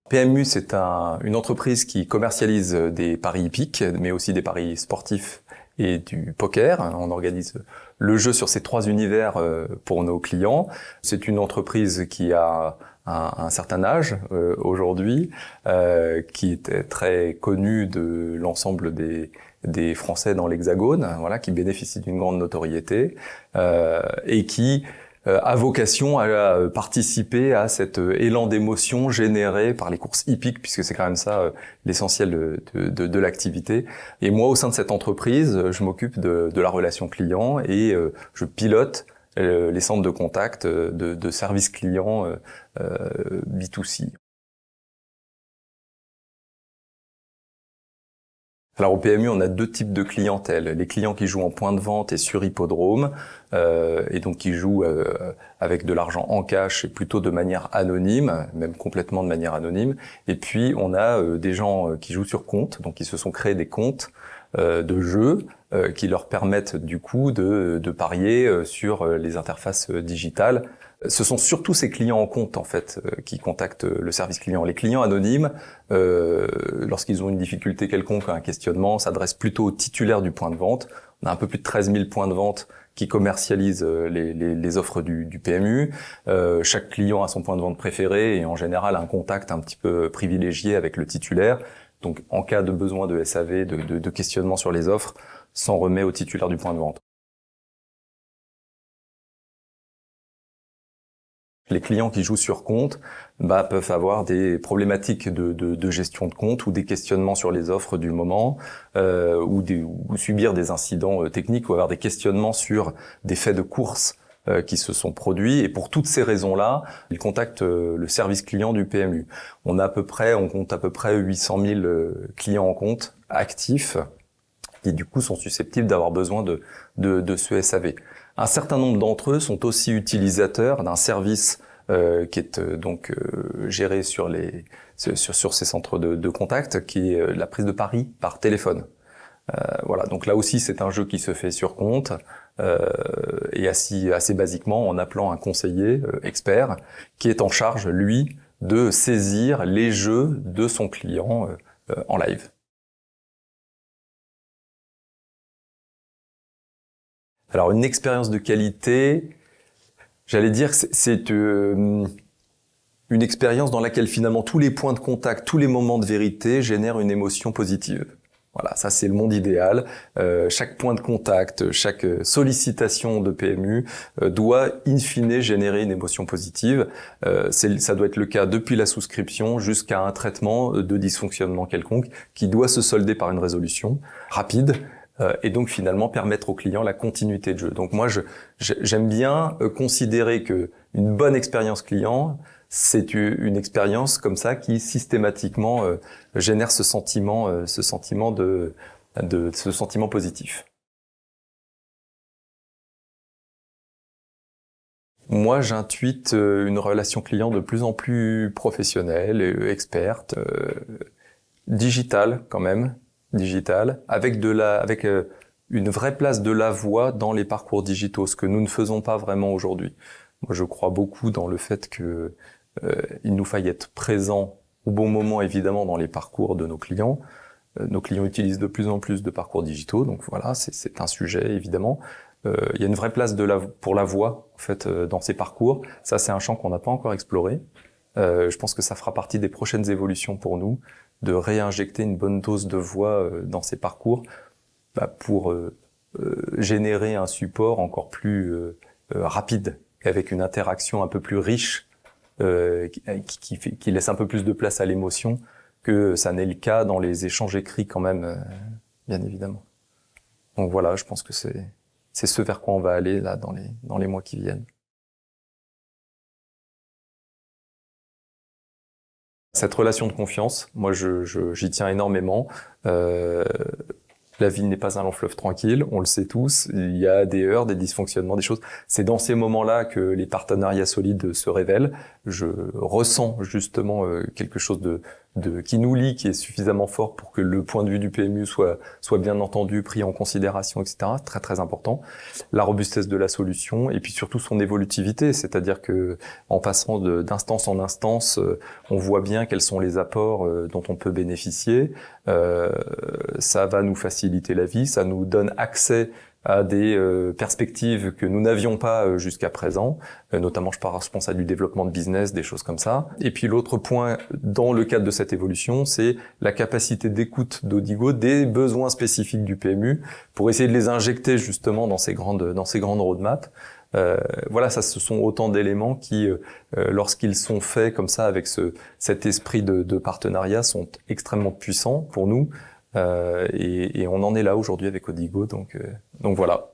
PMU, c'est une entreprise qui commercialise des paris hippiques, mais aussi des paris sportifs et du poker. On organise le jeu sur ces trois univers pour nos clients. C'est une entreprise qui a un certain âge aujourd'hui, qui est très connue de l'ensemble des Français dans l'Hexagone, voilà, qui bénéficie d'une grande notoriété et qui a vocation à participer à cet élan d'émotion généré par les courses hippiques, puisque c'est quand même ça l'essentiel de l'activité. Et moi, au sein de cette entreprise, je m'occupe de la relation client et je pilote les centres de contact de service client B2C. Alors au PMU, on a deux types de clientèle. Les clients qui jouent en point de vente et sur hippodrome, et donc qui jouent avec de l'argent en cash et plutôt de manière anonyme, même complètement de manière anonyme. Et puis on a des gens qui jouent sur compte, donc qui se sont créés des comptes de jeux qui leur permettent du coup de parier sur les interfaces digitales. Ce sont surtout ces clients en compte en fait qui contactent le service client. Les clients anonymes, lorsqu'ils ont une difficulté quelconque, un questionnement, s'adressent plutôt aux titulaires du point de vente. On a un peu plus de 13 000 points de vente qui commercialisent les offres du PMU. Chaque client a son point de vente préféré et en général un contact un petit peu privilégié avec le titulaire. Donc en cas de besoin de SAV, de questionnement sur les offres, s'en remet au titulaire du point de vente. Les clients qui jouent sur compte peuvent avoir des problématiques de gestion de compte ou des questionnements sur les offres du moment ou subir des incidents techniques ou avoir des questionnements sur des faits de course qui se sont produits. Et pour toutes ces raisons-là, ils contactent le service client du PMU. On compte à peu près 800 000 clients en compte actifs qui du coup sont susceptibles d'avoir besoin de ce SAV. Un certain nombre d'entre eux sont aussi utilisateurs d'un service qui est géré sur ces centres de contact, qui est la prise de paris par téléphone. Voilà, donc là aussi c'est un jeu qui se fait sur compte et assez basiquement en appelant un conseiller expert qui est en charge lui de saisir les jeux de son client en live. Alors une expérience de qualité, j'allais dire que c'est une expérience dans laquelle finalement tous les points de contact, tous les moments de vérité génèrent une émotion positive. Voilà, ça c'est le monde idéal. Chaque point de contact, chaque sollicitation de PMU doit in fine générer une émotion positive. Ça doit être le cas depuis la souscription jusqu'à un traitement de dysfonctionnement quelconque qui doit se solder par une résolution rapide. Et donc finalement permettre au client la continuité de jeu. Donc moi j'aime bien considérer que une bonne expérience client, c'est une expérience comme ça qui systématiquement génère ce sentiment positif. Moi, j'intuite une relation client de plus en plus professionnelle, experte, digitale quand même. Digital, avec une vraie place de la voix dans les parcours digitaux, ce que nous ne faisons pas vraiment aujourd'hui. Moi, je crois beaucoup dans le fait que il nous faille être présent au bon moment, évidemment, dans les parcours de nos clients. Nos clients utilisent de plus en plus de parcours digitaux, donc voilà, c'est un sujet, évidemment. Il y a une vraie place pour la voix, en fait, dans ces parcours. Ça, c'est un champ qu'on n'a pas encore exploré. Je pense que ça fera partie des prochaines évolutions pour nous, de réinjecter une bonne dose de voix dans ces parcours pour générer un support encore plus rapide, avec une interaction un peu plus riche, qui laisse un peu plus de place à l'émotion que ça n'est le cas dans les échanges écrits quand même, bien évidemment. Donc voilà, je pense que c'est ce vers quoi on va aller là dans les mois qui viennent. Cette relation de confiance, moi j'y tiens énormément. La vie n'est pas un long fleuve tranquille, on le sait tous. Il y a des heurts, des dysfonctionnements, des choses. C'est dans ces moments-là que les partenariats solides se révèlent. Je ressens justement quelque chose qui nous lie, qui est suffisamment fort pour que le point de vue du PMU soit bien entendu, pris en considération, etc. Très très important. La robustesse de la solution et puis surtout son évolutivité, c'est-à-dire que en passant d'instance en instance, on voit bien quels sont les apports dont on peut bénéficier. Ça va nous faciliter la vie, ça nous donne accès à des perspectives que nous n'avions pas jusqu'à présent, notamment je pense à du développement de business, des choses comme ça. Et puis l'autre point dans le cadre de cette évolution, c'est la capacité d'écoute d'Odigo des besoins spécifiques du PMU pour essayer de les injecter justement dans ces grandes roadmaps. Voilà, ça, ce sont autant d'éléments qui, lorsqu'ils sont faits comme ça avec cet esprit de partenariat, sont extrêmement puissants pour nous. Et on en est là aujourd'hui avec Odigo, donc voilà.